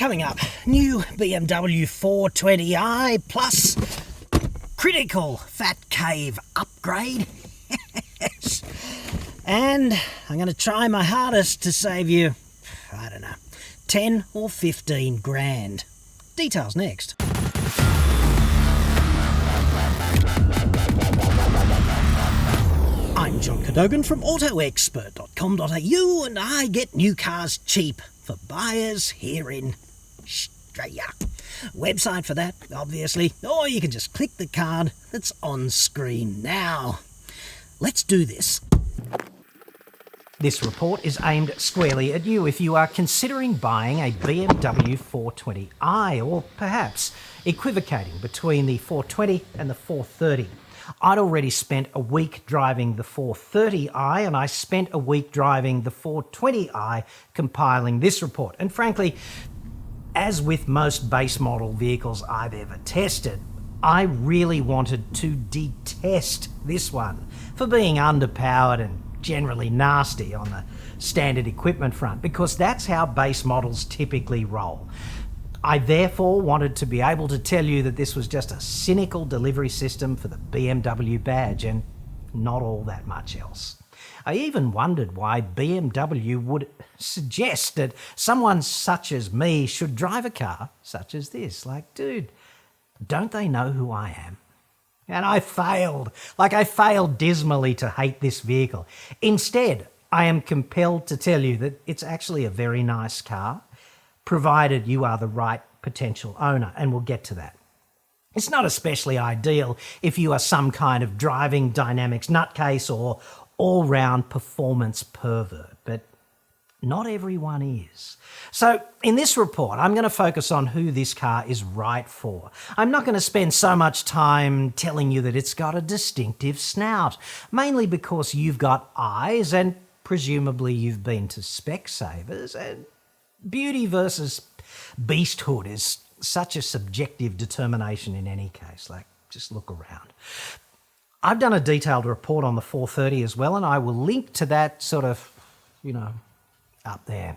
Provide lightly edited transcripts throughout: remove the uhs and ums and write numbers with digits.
Coming up, new BMW 420i plus critical fat cave upgrade. And I'm going to try my hardest to save you, I don't know, 10 or 15 grand. Details next. I'm John Cadogan from AutoExpert.com.au, and I get new cars cheap for buyers here in Australia. Website for that, obviously, or you can just click the card that's on screen now. Let's do this. This report is aimed squarely at you if you are considering buying a BMW 420i, or perhaps equivocating between the 420 and the 430. I'd already spent a week driving the 430i, and I spent a week driving the 420i compiling this report. And frankly, as with most base model vehicles I've ever tested, I really wanted to detest this one for being underpowered and generally nasty on the standard equipment front, because that's how base models typically roll. I therefore wanted to be able to tell you that this was just a cynical delivery system for the BMW badge and not all that much else. I even wondered why BMW would suggest that someone such as me should drive a car such as this. Like, dude, don't they know who I am? And I failed. I failed dismally to hate this vehicle. Instead, I am compelled to tell you that it's actually a very nice car, provided you are the right potential owner, and we'll get to that. It's not especially ideal if you are some kind of driving dynamics nutcase or all-round performance pervert, but not everyone is. So in this report, I'm going to focus on who this car is right for. I'm not going to spend so much time telling you that it's got a distinctive snout, mainly because you've got eyes and presumably you've been to Specsavers, and beauty versus beasthood is such a subjective determination in any case. Just look around. I've done a detailed report on the 430 as well, and I will link to that sort of, up there.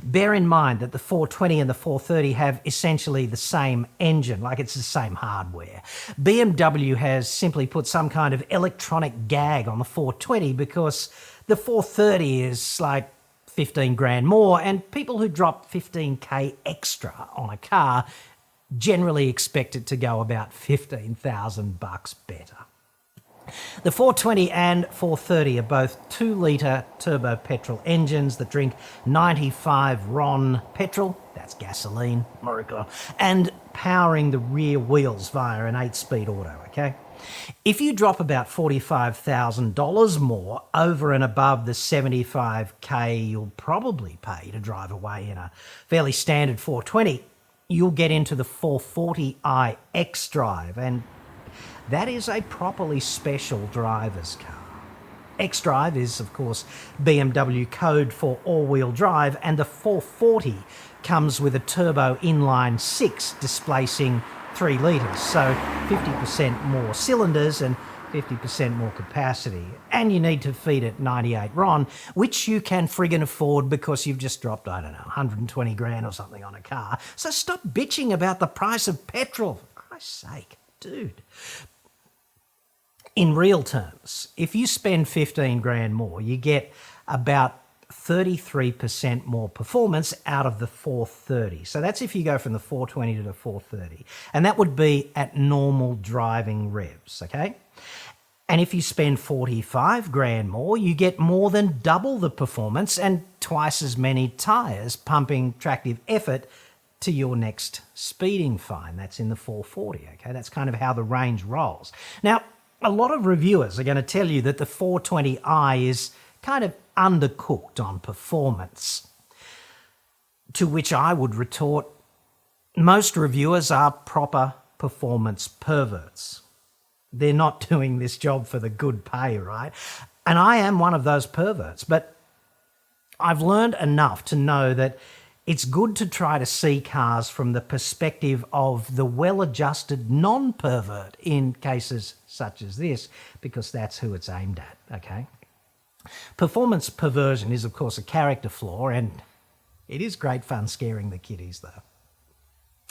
Bear in mind that the 420 and the 430 have essentially the same engine, it's the same hardware. BMW has simply put some kind of electronic gag on the 420 because the 430 is 15 grand more, and people who drop 15k extra on a car generally expect it to go about 15,000 bucks better. The 420 and 430 are both 2-litre turbo petrol engines that drink 95 RON petrol, that's gasoline, Morocco, and powering the rear wheels via an 8-speed auto, okay? If you drop about $45,000 more over and above the 75k you'll probably pay to drive away in a fairly standard 420, you'll get into the 440i X-Drive, and that is a properly special driver's car. X-Drive is, of course, BMW code for all-wheel drive, and the 440 comes with a turbo inline 6 displacing 3 litres, so 50% more cylinders and 50% more capacity. And you need to feed it 98 RON, which you can friggin' afford because you've just dropped, 120 grand or something on a car. So stop bitching about the price of petrol, for Christ's sake, dude. In real terms, if you spend 15 grand more, you get about 33% more performance out of the 430. So that's if you go from the 420 to the 430. And that would be at normal driving revs, okay? And if you spend 45 grand more, you get more than double the performance and twice as many tyres pumping tractive effort to your next speeding fine. That's in the 440, okay? That's kind of how the range rolls. Now, a lot of reviewers are going to tell you that the 420i is kind of undercooked on performance. To which I would retort, most reviewers are proper performance perverts. They're not doing this job for the good pay, right? And I am one of those perverts, but I've learned enough to know that it's good to try to see cars from the perspective of the well-adjusted non-pervert in cases such as this, because that's who it's aimed at, okay? Performance perversion is, of course, a character flaw, and it is great fun scaring the kiddies, though.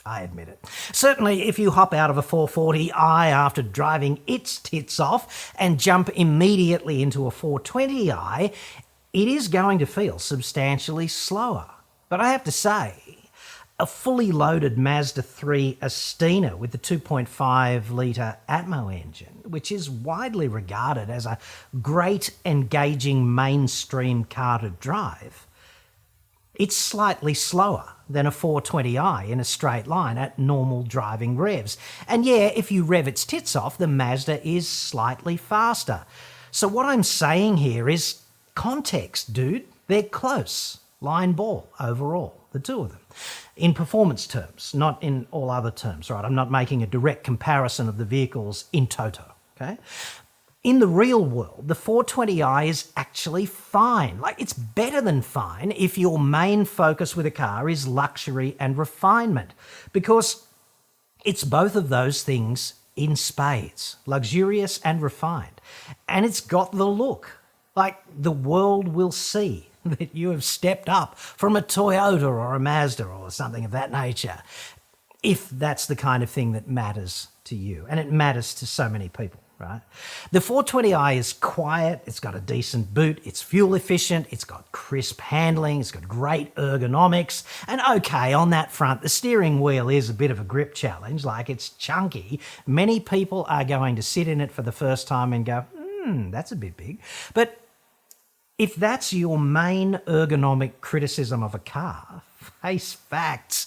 I admit it. Certainly, if you hop out of a 440i after driving its tits off and jump immediately into a 420i, it is going to feel substantially slower. But I have to say, a fully loaded Mazda 3 Astina with the 2.5 litre Atmo engine, which is widely regarded as a great, engaging mainstream car to drive, it's slightly slower than a 420i in a straight line at normal driving revs. And yeah, if you rev its tits off, the Mazda is slightly faster. So what I'm saying here is context, dude. They're close. Line ball overall, the two of them. In performance terms, not in all other terms, right? I'm not making a direct comparison of the vehicles in toto, okay? In the real world, the 420i is actually fine. Like, it's better than fine if your main focus with a car is luxury and refinement, because it's both of those things in spades, luxurious and refined. And it's got the look. Like, the world will see that you have stepped up from a Toyota or a Mazda or something of that nature, if that's the kind of thing that matters to you. And it matters to so many people, right? The 420i is quiet, it's got a decent boot, it's fuel efficient, it's got crisp handling, it's got great ergonomics, and okay, on that front, the steering wheel is a bit of a grip challenge, like it's chunky. Many people are going to sit in it for the first time and go, that's a bit big. But if that's your main ergonomic criticism of a car, face facts,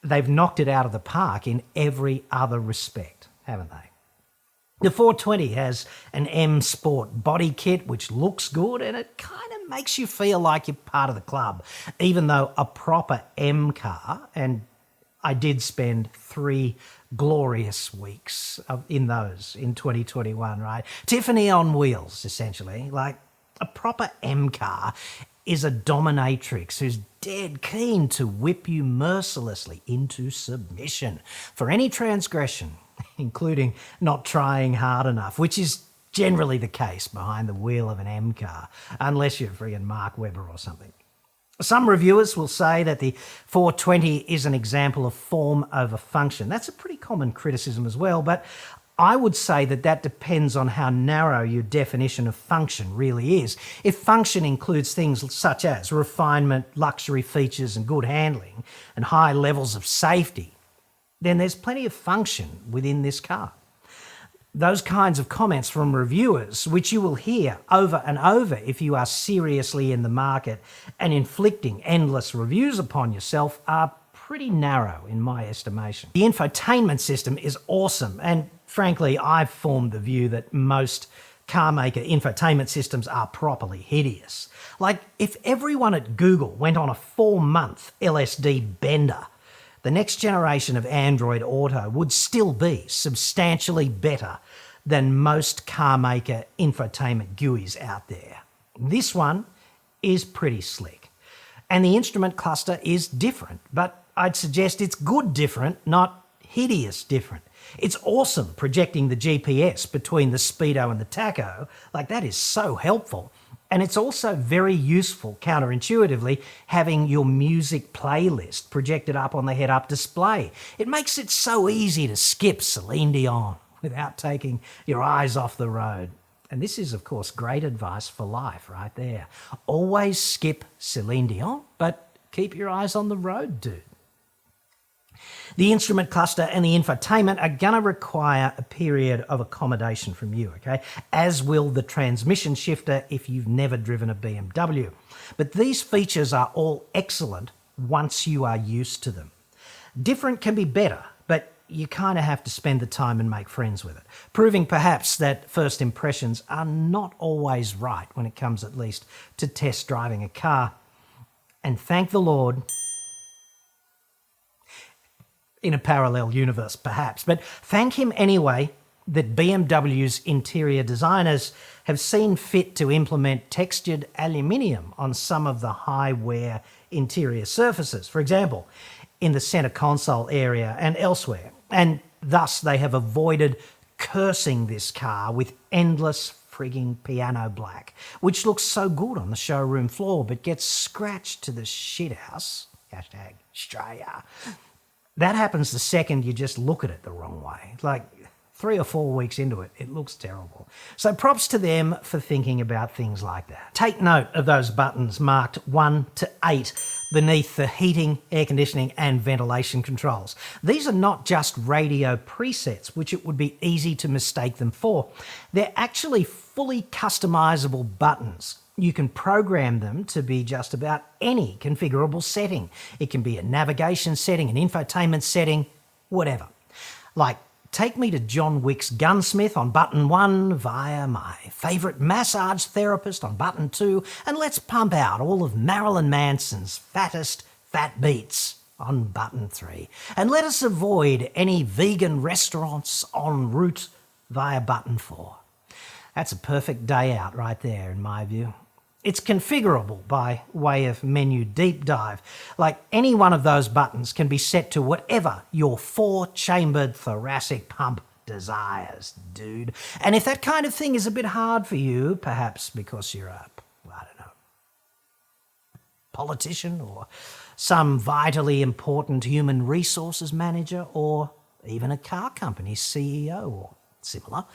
they've knocked it out of the park in every other respect, haven't they? The 420 has an M Sport body kit, which looks good, and it kind of makes you feel like you're part of the club, even though a proper M car, and I did spend 3 glorious weeks in those in 2021, right? Tiffany on wheels, essentially. Like, a proper M car is a dominatrix who's dead keen to whip you mercilessly into submission for any transgression, including not trying hard enough, which is generally the case behind the wheel of an M car, unless you're friggin' Mark Webber or something. Some reviewers will say that the 420 is an example of form over function. That's a pretty common criticism as well, but I would say that that depends on how narrow your definition of function really is. If function includes things such as refinement, luxury features and good handling and high levels of safety, then there's plenty of function within this car. Those kinds of comments from reviewers, which you will hear over and over if you are seriously in the market and inflicting endless reviews upon yourself, are pretty narrow in my estimation. The infotainment system is awesome, and frankly, I've formed the view that most car maker infotainment systems are properly hideous. Like, if everyone at Google went on a 4-month LSD bender, the next generation of Android Auto would still be substantially better than most car maker infotainment GUIs out there. This one is pretty slick. And the instrument cluster is different, but I'd suggest it's good different, not hideous different. It's awesome projecting the GPS between the speedo and the tacho. Like, that is so helpful. And it's also very useful, counterintuitively, having your music playlist projected up on the head-up display. It makes it so easy to skip Celine Dion without taking your eyes off the road. And this is, of course, great advice for life right there. Always skip Celine Dion, but keep your eyes on the road, dude. The instrument cluster and the infotainment are going to require a period of accommodation from you, okay? As will the transmission shifter if you've never driven a BMW. But these features are all excellent once you are used to them. Different can be better, but you kind of have to spend the time and make friends with it, proving perhaps that first impressions are not always right when it comes at least to test driving a car. And thank the Lord, in a parallel universe perhaps, but thank him anyway that BMW's interior designers have seen fit to implement textured aluminium on some of the high-wear interior surfaces, for example, in the centre console area and elsewhere, and thus they have avoided cursing this car with endless frigging piano black, which looks so good on the showroom floor but gets scratched to the shithouse, #Australia, That happens the second you just look at it the wrong way. Like 3 or 4 weeks into it, it looks terrible. So props to them for thinking about things like that. Take note of those buttons marked 1 to 8 beneath the heating, air conditioning and ventilation controls. These are not just radio presets, which it would be easy to mistake them for. They're actually fully customizable buttons. You can program them to be just about any configurable setting. It can be a navigation setting, an infotainment setting, whatever. Like, take me to John Wick's gunsmith on button 1 via my favourite massage therapist on button 2, and let's pump out all of Marilyn Manson's fattest fat beats on button 3. And let us avoid any vegan restaurants en route via button 4. That's a perfect day out right there, in my view. It's configurable by way of menu deep dive. Like, any one of those buttons can be set to whatever your 4-chambered thoracic pump desires, dude. And if that kind of thing is a bit hard for you, perhaps because you're a, politician or some vitally important human resources manager or even a car company's CEO or similar,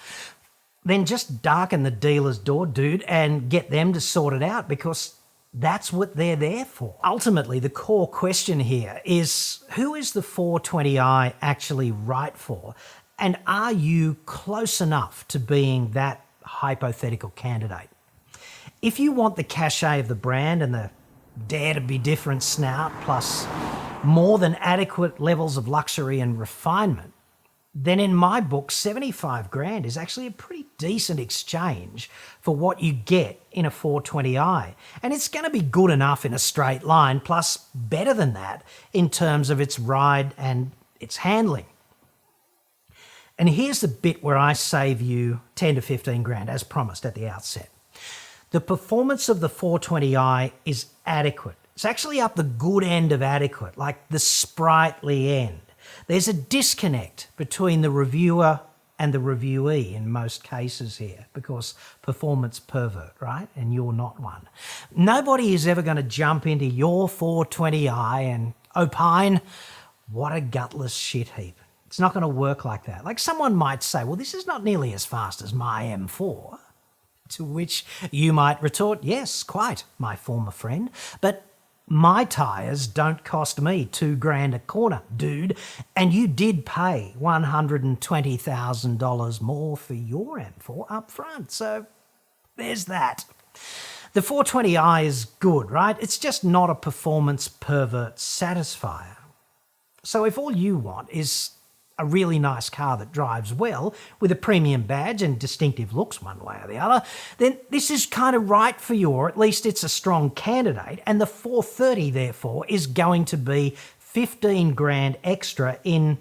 then just darken the dealer's door, dude, and get them to sort it out, because that's what they're there for. Ultimately, the core question here is, who is the 420i actually right for? And are you close enough to being that hypothetical candidate? If you want the cachet of the brand and the dare to be different snout, plus more than adequate levels of luxury and refinement, then in my book, 75 grand is actually a pretty decent exchange for what you get in a 420i. And it's going to be good enough in a straight line, plus better than that in terms of its ride and its handling. And here's the bit where I save you 10 to 15 grand, as promised at the outset. The performance of the 420i is adequate. It's actually up the good end of adequate, like the sprightly end. There's a disconnect between the reviewer and the reviewee in most cases here, because performance pervert, right? And you're not one. Nobody is ever going to jump into your 420i and opine, what a gutless shit heap. It's not going to work like that. Like, someone might say, well, this is not nearly as fast as my M4. To which you might retort, yes, quite, my former friend, but my tyres don't cost me $2 grand a corner, dude, and you did pay $120,000 more for your M4 up front, so there's that. The 420i is good, right? It's just not a performance pervert satisfier. So if all you want is a really nice car that drives well with a premium badge and distinctive looks one way or the other, then this is kind of right for you, or at least it's a strong candidate. And the 430, therefore, is going to be 15 grand extra in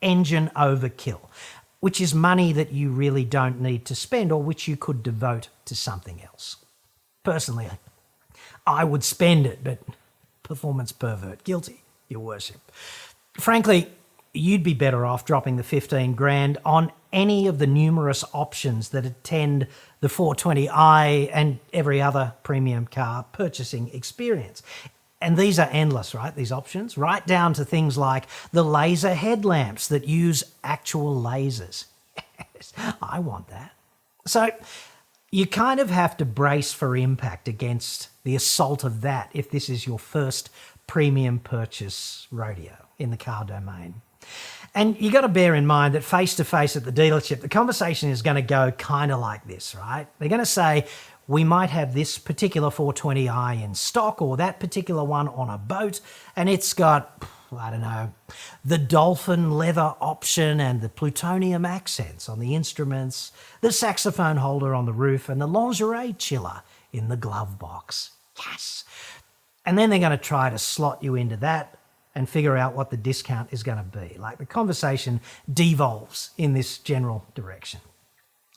engine overkill, which is money that you really don't need to spend, or which you could devote to something else. Personally, I would spend it, but performance pervert, guilty, your worship. Frankly, you'd be better off dropping the 15 grand on any of the numerous options that attend the 420i and every other premium car purchasing experience. And these are endless, right? These options, right down to things like the laser headlamps that use actual lasers. Yes, I want that. So you kind of have to brace for impact against the assault of that if this is your first premium purchase rodeo in the car domain. And you got to bear in mind that face-to-face at the dealership, the conversation is going to go kind of like this, right? They're going to say, we might have this particular 420i in stock, or that particular one on a boat, and it's got, I don't know, the dolphin leather option and the plutonium accents on the instruments, the saxophone holder on the roof, and the lingerie chiller in the glove box. Yes! And then they're going to try to slot you into that and figure out what the discount is going to be. Like, the conversation devolves in this general direction.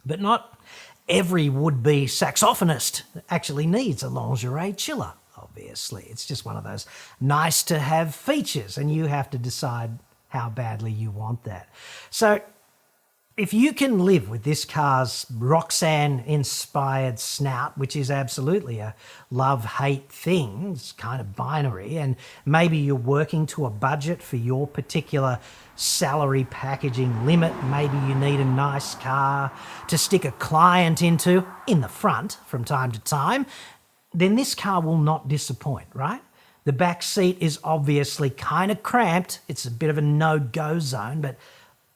But not every would-be saxophonist actually needs a lingerie chiller, obviously. It's just one of those nice-to-have features, and you have to decide how badly you want that. So If you can live with this car's Roxanne-inspired snout, which is absolutely a love-hate thing, it's kind of binary, and maybe you're working to a budget for your particular salary packaging limit, maybe you need a nice car to stick a client into in the front from time to time, then this car will not disappoint, right? The back seat is obviously kind of cramped. It's a bit of a no-go zone, but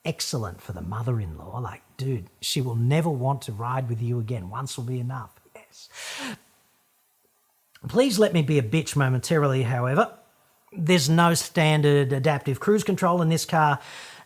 excellent for the mother-in-law. Like, dude, she will never want to ride with you again. Once will be enough. Yes. Please let me be a bitch momentarily, however. There's no standard adaptive cruise control in this car,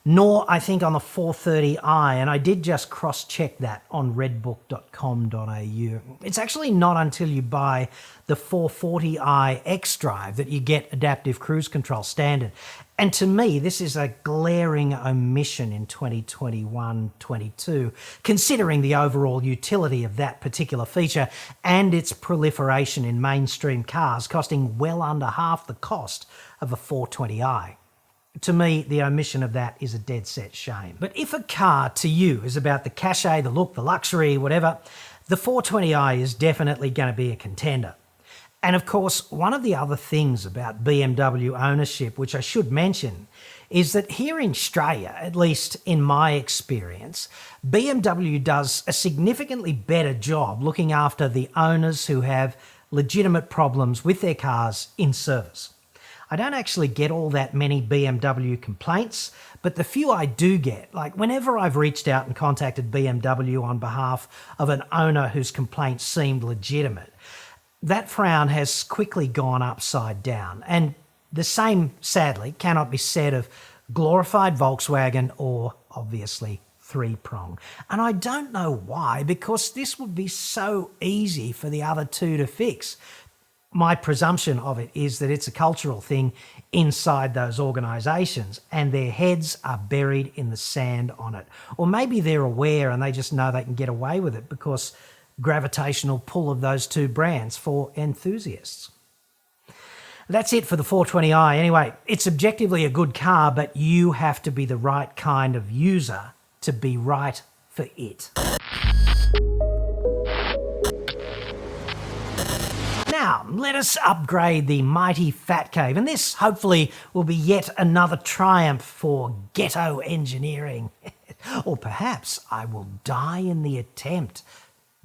nor I think on the 430i, and I did just cross-check that on redbook.com.au. It's actually not until you buy the 440i xDrive that you get adaptive cruise control standard. And to me, this is a glaring omission in 2021-22, considering the overall utility of that particular feature and its proliferation in mainstream cars, costing well under half the cost of a 420i. To me, the omission of that is a dead set shame. But if a car to you is about the cachet, the look, the luxury, whatever, the 420i is definitely going to be a contender. And of course, one of the other things about BMW ownership, which I should mention, is that here in Australia, at least in my experience, BMW does a significantly better job looking after the owners who have legitimate problems with their cars in service. I don't actually get all that many BMW complaints, but the few I do get, like whenever I've reached out and contacted BMW on behalf of an owner whose complaint seemed legitimate, that frown has quickly gone upside down. And the same, sadly, cannot be said of glorified Volkswagen or, obviously, three-prong. And I don't know why, because this would be so easy for the other two to fix. My presumption of it is that it's a cultural thing inside those organisations and their heads are buried in the sand on it. Or maybe they're aware and they just know they can get away with it because gravitational pull of those two brands for enthusiasts. That's it for the 420i. Anyway, it's objectively a good car, but you have to be the right kind of user to be right for it. Now, let us upgrade the mighty Fat Cave, and this hopefully will be yet another triumph for ghetto engineering. Or perhaps I will die in the attempt.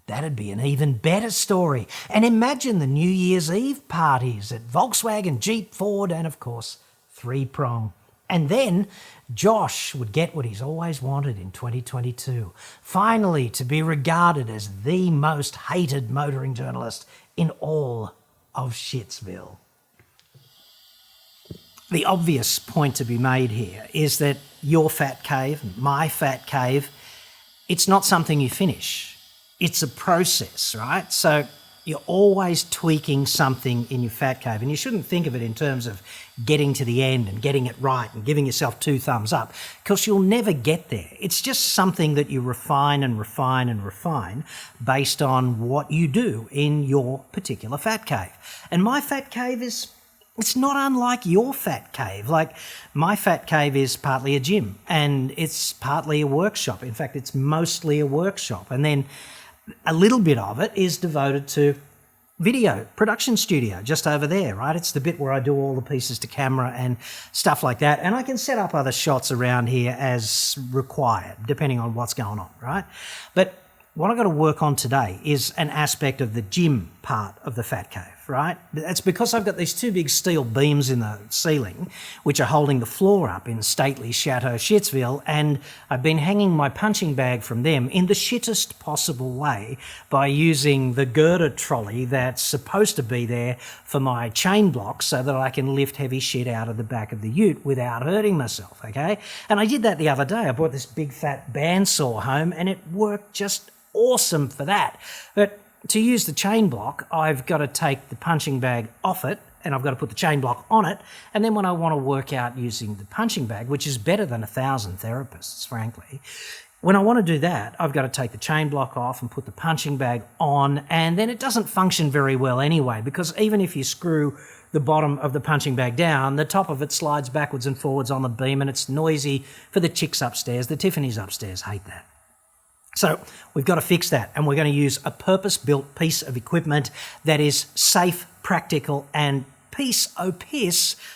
That'd be an even better story. And imagine the New Year's Eve parties at Volkswagen, Jeep, Ford, and of course, three-prong. And then Josh would get what he's always wanted in 2022. Finally, to be regarded as the most hated motoring journalist in all of Shitsville. The obvious point to be made here is that your Fat Cave, my Fat Cave, it's not something you finish. It's a process, right? So you're always tweaking something in your Fat Cave, and you shouldn't think of it in terms of getting to the end and getting it right and giving yourself 2 thumbs up, because you'll never get there. It's just something that you refine and refine and refine based on what you do in your particular Fat Cave. And my Fat Cave it's not unlike your Fat Cave. Like, my Fat Cave is partly a gym and it's partly a workshop. In fact, it's mostly a workshop. And then a little bit of it is devoted to video production studio just over there, right? It's the bit where I do all the pieces to camera and stuff like that. And I can set up other shots around here as required, depending on what's going on, right? But what I've got to work on today is an aspect of the gym part of the Fat Cave, right? It's because I've got these 2 big steel beams in the ceiling, which are holding the floor up in stately Chateau Shitsville, and I've been hanging my punching bag from them in the shittest possible way by using the girder trolley that's supposed to be there for my chain block so that I can lift heavy shit out of the back of the ute without hurting myself, okay? And I did that the other day. I brought this big fat bandsaw home and it worked just awesome for that. But to use the chain block, I've got to take the punching bag off it and I've got to put the chain block on it. And then when I want to work out using the punching bag, which is better than 1,000 therapists, frankly, when I want to do that, I've got to take the chain block off and put the punching bag on, and then it doesn't function very well anyway, because even if you screw the bottom of the punching bag down, the top of it slides backwards and forwards on the beam, and it's noisy for the chicks upstairs. The Tiffany's upstairs hate that. So we've got to fix that, and we're going to use a purpose-built piece of equipment that is safe, practical, and piss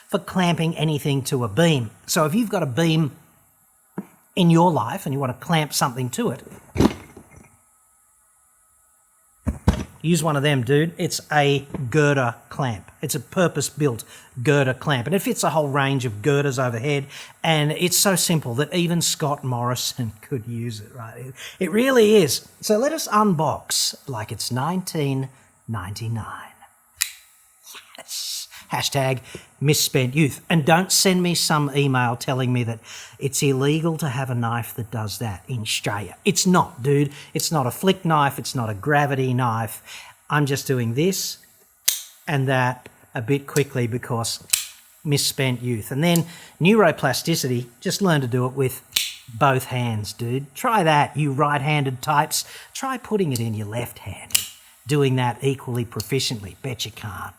for clamping anything to a beam. So if you've got a beam in your life and you want to clamp something to it, use one of them, dude. It's a girder clamp. It's a purpose-built girder clamp, and it fits a whole range of girders overhead, and it's so simple that even Scott Morrison could use it, right? It really is. So let us unbox like it's 1999. Yes. Hashtag misspent youth. And don't send me some email telling me that it's illegal to have a knife that does that in Australia. It's not, dude. It's not a flick knife. It's not a gravity knife. I'm just doing this and that a bit quickly because misspent youth. And then neuroplasticity, just learn to do it with both hands, dude. Try that, you right-handed types. Try putting it in your left hand, doing that equally proficiently. Bet you can't.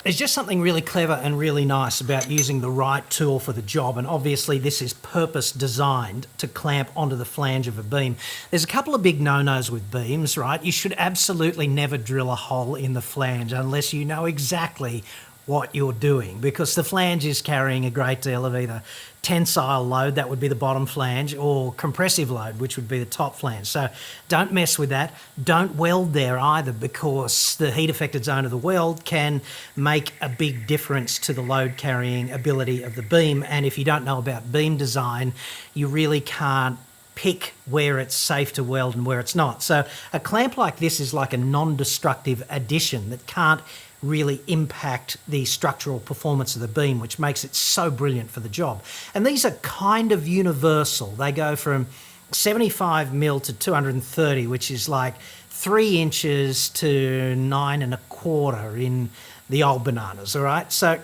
There's just something really clever and really nice about using the right tool for the job, and obviously this is purpose designed to clamp onto the flange of a beam. There's a couple of big no-nos with beams, right? You should absolutely never drill a hole in the flange unless you know exactly what you're doing, because the flange is carrying a great deal of either tensile load, that would be the bottom flange, or compressive load, which would be the top flange. So don't mess with that. Don't weld there either, because the heat affected zone of the weld can make a big difference to the load carrying ability of the beam. And if you don't know about beam design, you really can't pick where it's safe to weld and where it's not. So a clamp like this is like a non-destructive addition that can't really impact the structural performance of the beam, which makes it so brilliant for the job. And these are kind of universal. They go from 75 mil to 230, which is like 3 inches to 9.25 in the old bananas, all right? So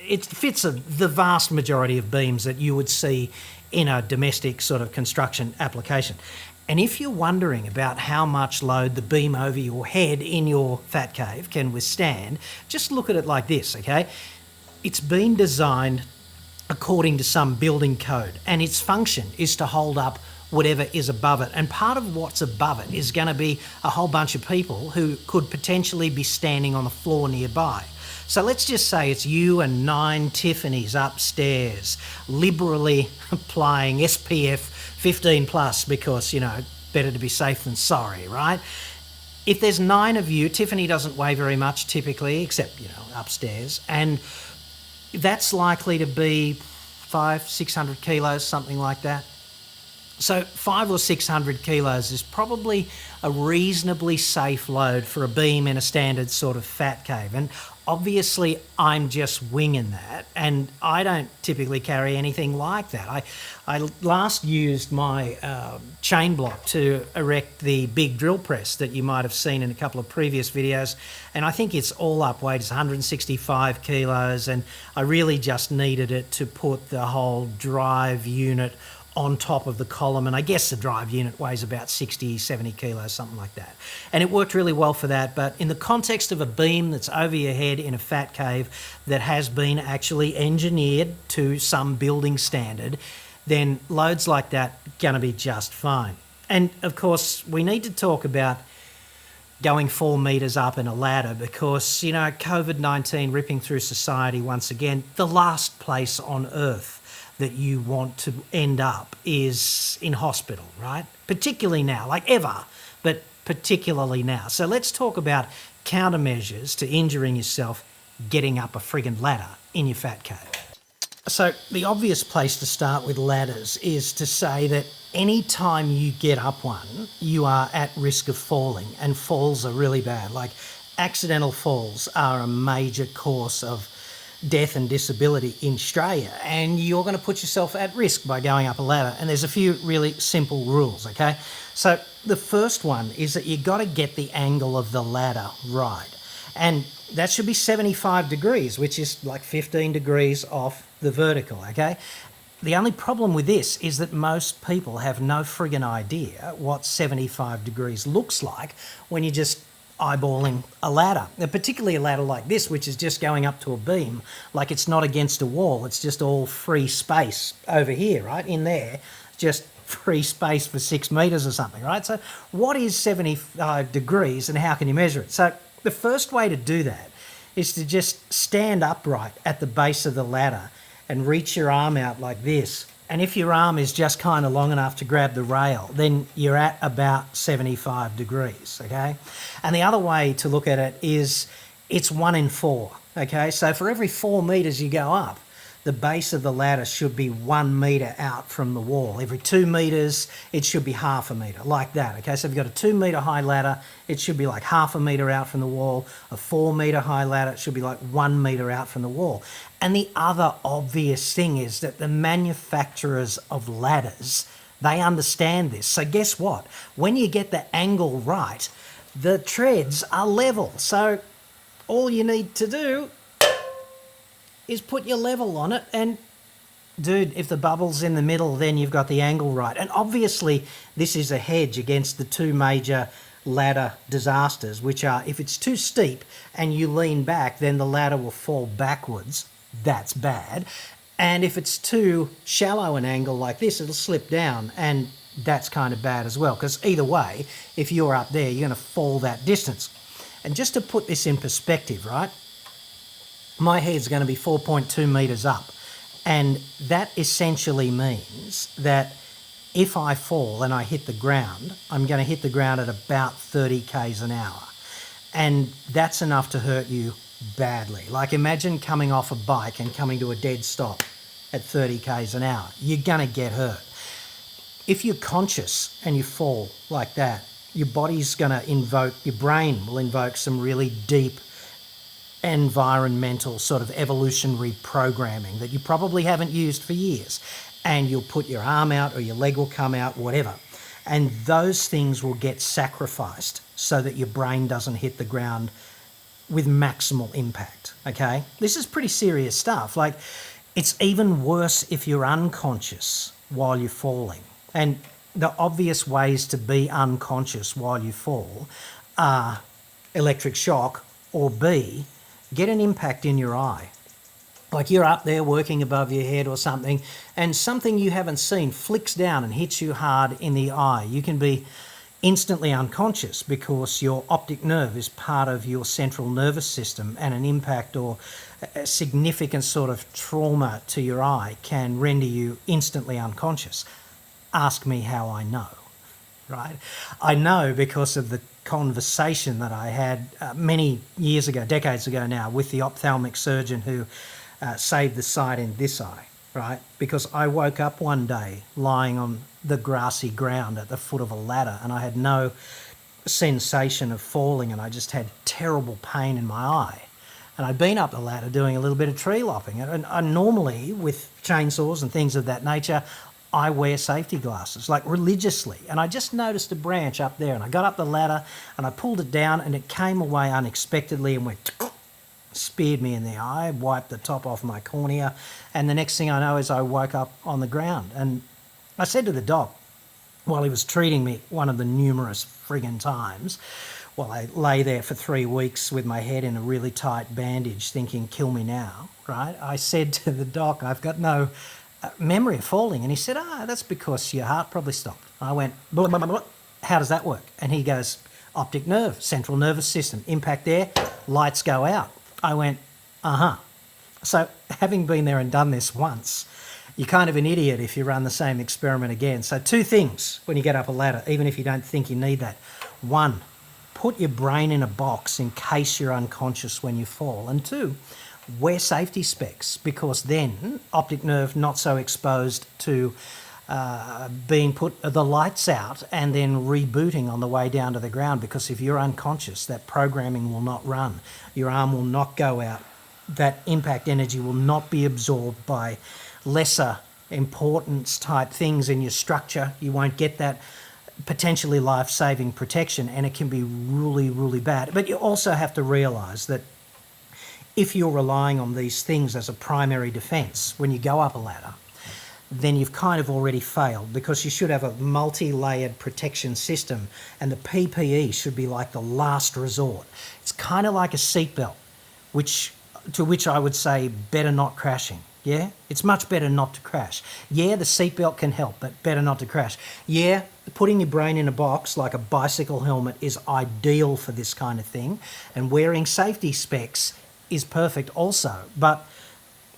it fits the vast majority of beams that you would see in a domestic sort of construction application. And if you're wondering about how much load the beam over your head in your fat cave can withstand, just look at it like this, okay? It's been designed according to some building code, and its function is to hold up whatever is above it. And part of what's above it is going to be a whole bunch of people who could potentially be standing on the floor nearby. So let's just say it's you and 9 Tiffany's upstairs, liberally applying SPF 15 plus because, you know, better to be safe than sorry, right? If there's 9 of you, Tiffany doesn't weigh very much typically, except, you know, upstairs, and that's likely to be 500-600 kilos, something like that. So 500 or 600 kilos is probably a reasonably safe load for a beam in a standard sort of fat cave. And obviously I'm just winging that, and I don't typically carry anything like that. I last used my chain block to erect the big drill press that you might have seen in a couple of previous videos, and I think it's all up weight. It's 165 kilos, and I really just needed it to put the whole drive unit on top of the column, and I guess the drive unit weighs about 60, 70 kilos, something like that. And it worked really well for that, but in the context of a beam that's over your head in a fat cave that has been actually engineered to some building standard, then loads like that are gonna be just fine. And of course, we need to talk about going 4 metres up in a ladder because, you know, COVID-19 ripping through society once again, the last place on earth that you want to end up is in hospital, right? Particularly now, like ever, but particularly now. So let's talk about countermeasures to injuring yourself getting up a friggin' ladder in your fat cave. So the obvious place to start with ladders is to say that any time you get up one, you are at risk of falling, and falls are really bad. Like accidental falls are a major cause of death and disability in Australia, and you're going to put yourself at risk by going up a ladder. And there's a few really simple rules, okay? So the first one is that you got to get the angle of the ladder right, and that should be 75 degrees, which is like 15 degrees off the vertical, okay? The only problem with this is that most people have no friggin' idea what 75 degrees looks like when you're just eyeballing a ladder. Now, particularly a ladder like this, which is just going up to a beam, like it's not against a wall, it's just all free space over here, right? In there, just free space for 6 meters or something, right? So what is 75 degrees and how can you measure it? So the first way to do that is to just stand upright at the base of the ladder and reach your arm out like this. And if your arm is just kind of long enough to grab the rail, then you're at about 75 degrees, okay? And the other way to look at it is it's 1 in 4, okay? So for every 4 meters you go up, the base of the ladder should be 1 meter out from the wall. Every 2 meters, it should be half a meter, like that, okay? So if you've got a 2 meter high ladder, it should be like half a meter out from the wall. A 4 meter high ladder, it should be like 1 meter out from the wall. And the other obvious thing is that the manufacturers of ladders, they understand this. So guess what? When you get the angle right, the treads are level. So all you need to do is put your level on it, and dude, if the bubble's in the middle, then you've got the angle right. And obviously this is a hedge against the 2 major ladder disasters, which are if it's too steep and you lean back, then the ladder will fall backwards. That's bad. And if it's too shallow an angle like this, it'll slip down, and that's kind of bad as well, because either way, if you're up there, you're going to fall that distance. And just to put this in perspective, right, my head's going to be 4.2 meters up, and that essentially means that if I fall and I hit the ground, I'm going to hit the ground at about 30 k's an hour, and that's enough to hurt you badly. Like, imagine coming off a bike and coming to a dead stop at 30 k's an hour. You're going to get hurt. If you're conscious and you fall like that, your body's going to your brain will invoke some really deep environmental sort of evolutionary programming that you probably haven't used for years, and you'll put your arm out or your leg will come out, whatever, and those things will get sacrificed so that your brain doesn't hit the ground with maximal impact, okay? This is pretty serious stuff. Like, it's even worse if you're unconscious while you're falling, and the obvious ways to be unconscious while you fall are electric shock, or B, get an impact in your eye. Like, you're up there working above your head or something, and something you haven't seen flicks down and hits you hard in the eye. You can be instantly unconscious because your optic nerve is part of your central nervous system, and an impact or a significant sort of trauma to your eye can render you instantly unconscious. Ask me how I know, right? I know because of the conversation that I had many years ago, decades ago now, with the ophthalmic surgeon who saved the sight in this eye, right? Because I woke up one day lying on the grassy ground at the foot of a ladder, and I had no sensation of falling, and I just had terrible pain in my eye. And I'd been up the ladder doing a little bit of tree lopping, and I normally, with chainsaws and things of that nature, I wear safety glasses, like religiously. And I just noticed a branch up there, and I got up the ladder and I pulled it down, and it came away unexpectedly and went, speared me in the eye, wiped the top off my cornea, and the next thing I know is I woke up on the ground. And I said to the doc, while he was treating me one of the numerous friggin' times, while I lay there for 3 weeks with my head in a really tight bandage thinking, kill me now, right? I said to the doc, I've got no memory of falling. And he said, that's because your heart probably stopped. I went, blah, blah, blah, blah. How does that work? And he goes, optic nerve, central nervous system, impact there, lights go out. I went, So having been there and done this once, you're kind of an idiot if you run the same experiment again. So 2 things when you get up a ladder, even if you don't think you need that. 1, put your brain in a box in case you're unconscious when you fall. And 2, wear safety specs, because then optic nerve not so exposed to being put the lights out and then rebooting on the way down to the ground, because if you're unconscious, that programming will not run. Your arm will not go out. That impact energy will not be absorbed by lesser importance type things in your structure. You won't get that potentially life-saving protection, and it can be really, really bad. But you also have to realise that if you're relying on these things as a primary defence when you go up a ladder, then you've kind of already failed, because you should have a multi-layered protection system, and the PPE should be like the last resort. It's kind of like a seatbelt, to which I would say better not crashing. Yeah, it's much better not to crash. Yeah, the seatbelt can help, but better not to crash. Yeah, putting your brain in a box like a bicycle helmet is ideal for this kind of thing, and wearing safety specs is perfect also. But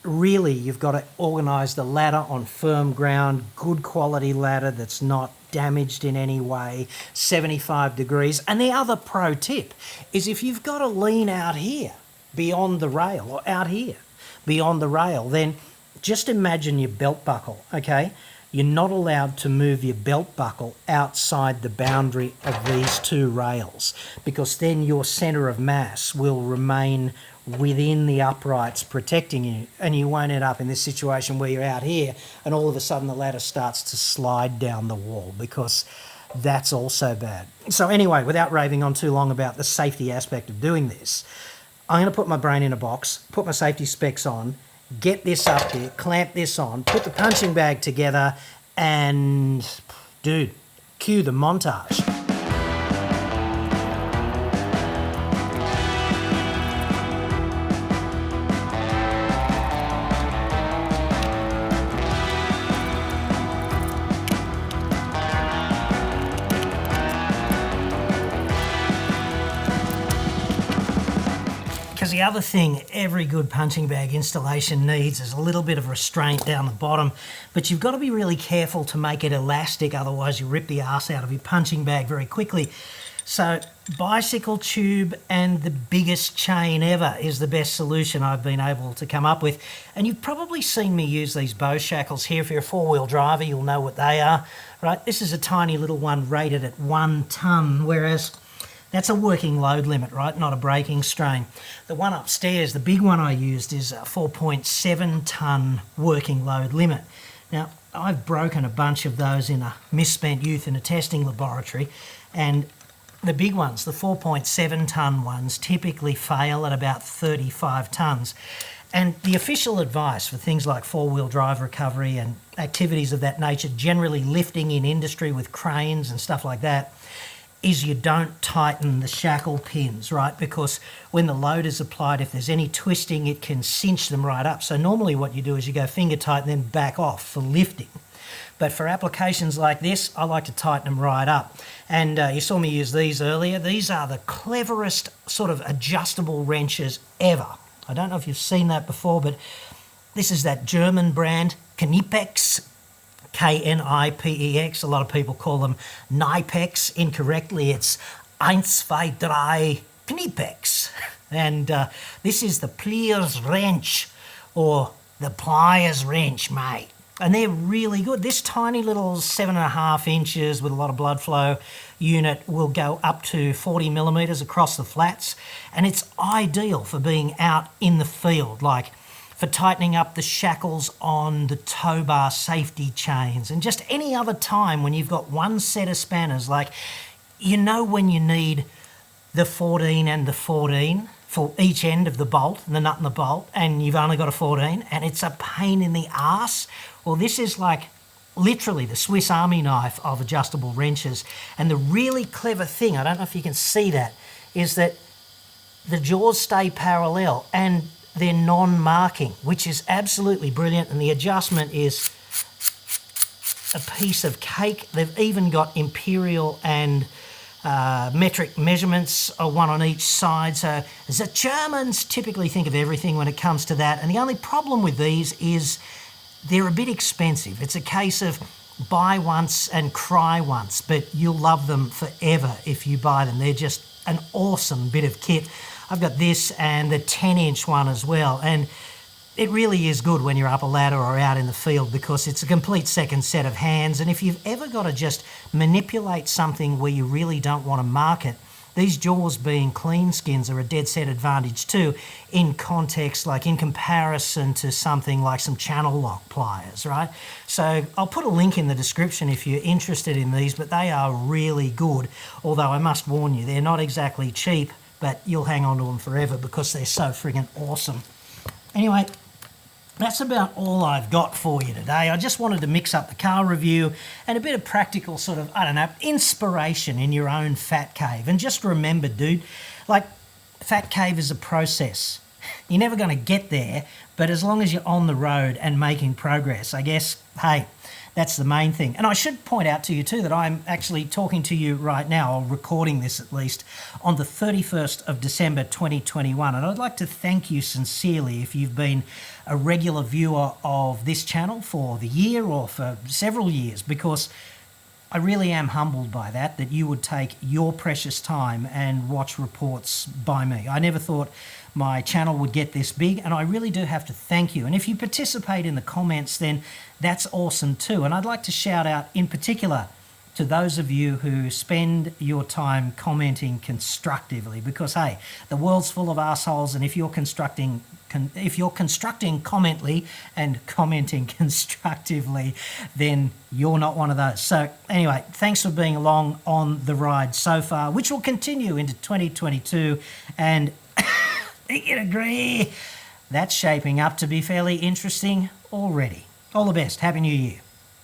really, you've got to organise the ladder on firm ground, good quality ladder that's not damaged in any way, 75 degrees. And the other pro tip is, if you've got to lean out here beyond the rail, or out here beyond the rail, then just imagine your belt buckle, okay? You're not allowed to move your belt buckle outside the boundary of these two rails, because then your centre of mass will remain within the uprights protecting you, and you won't end up in this situation where you're out here and all of a sudden the ladder starts to slide down the wall, because that's also bad. So anyway, without raving on too long about the safety aspect of doing this, I'm going to put my brain in a box, put my safety specs on, get this up there, clamp this on, put the punching bag together, and, dude, cue the montage. Because the other thing every good punching bag installation needs is a little bit of restraint down the bottom, but you've got to be really careful to make it elastic, otherwise you rip the arse out of your punching bag very quickly. So bicycle tube and the biggest chain ever is the best solution I've been able to come up with. And you've probably seen me use these bow shackles here. If you're a four-wheel driver, you'll know what they are, right? This is a tiny little one rated at 1 tonne, whereas that's a working load limit, right? Not a braking strain. The one upstairs, the big one I used, is a 4.7 tonne working load limit. Now, I've broken a bunch of those in a misspent youth in a testing laboratory, and the big ones, the 4.7 tonne ones, typically fail at about 35 tonnes. And the official advice for things like four-wheel drive recovery and activities of that nature, generally lifting in industry with cranes and stuff like that, is you don't tighten the shackle pins, right? Because when the load is applied, if there's any twisting, it can cinch them right up. So normally what you do is you go finger tight and then back off for lifting. But for applications like this, I like to tighten them right up. And you saw me use these earlier. These are the cleverest sort of adjustable wrenches ever. I don't know if you've seen that before, but this is that German brand, Knipex. Knipex. A lot of people call them Knipex. Incorrectly, it's 1, 2, 3 Knipex. And this is the pliers wrench, or the pliers wrench, mate. And they're really good. This tiny little 7.5 inches with a lot of blood flow unit will go up to 40 millimetres across the flats. And it's ideal for being out in the field, like for tightening up the shackles on the tow bar safety chains, and just any other time when you've got one set of spanners, like, you know, when you need the 14 and the 14 for each end of the bolt, the nut and the bolt, and you've only got a 14 and it's a pain in the arse. Well, this is like literally the Swiss Army knife of adjustable wrenches. And the really clever thing, I don't know if you can see that, is that the jaws stay parallel and they're non-marking, which is absolutely brilliant, and the adjustment is a piece of cake. They've even got imperial and metric measurements, one on each side. So the Germans typically think of everything when it comes to that, and the only problem with these is they're a bit expensive. It's a case of buy once and cry once, but you'll love them forever if you buy them. They're just an awesome bit of kit. I've got this and the 10-inch one as well, and it really is good when you're up a ladder or out in the field, because it's a complete second set of hands. And if you've ever got to just manipulate something where you really don't want to mark it, these jaws being clean skins are a dead set advantage too, in context, like in comparison to something like some channel lock pliers, right? So I'll put a link in the description if you're interested in these, but they are really good. Although I must warn you, they're not exactly cheap, but you'll hang on to them forever because they're so friggin' awesome. Anyway, That's about all I've got for you today. I just wanted to mix up the car review and a bit of practical sort of, I don't know, inspiration in your own fat cave. And just remember, dude, like, fat cave is a process. You're never going to get there, but as long as you're on the road and making progress, I guess, hey, that's the main thing. And I should point out to you too that I'm actually talking to you right now, or recording this at least, on the 31st of December 2021. And I'd like to thank you sincerely if you've been a regular viewer of this channel for the year or for several years, because I really am humbled by that you would take your precious time and watch reports by me. I never thought my channel would get this big, and I really do have to thank you. And if you participate in the comments, then that's awesome too. And I'd like to shout out in particular to those of you who spend your time commenting constructively, because hey, the world's full of assholes, and if you're constructing commently and commenting constructively, then you're not one of those. So anyway, thanks for being along on the ride so far, which will continue into 2022, and you can agree that's shaping up to be fairly interesting already. All the best. Happy New Year.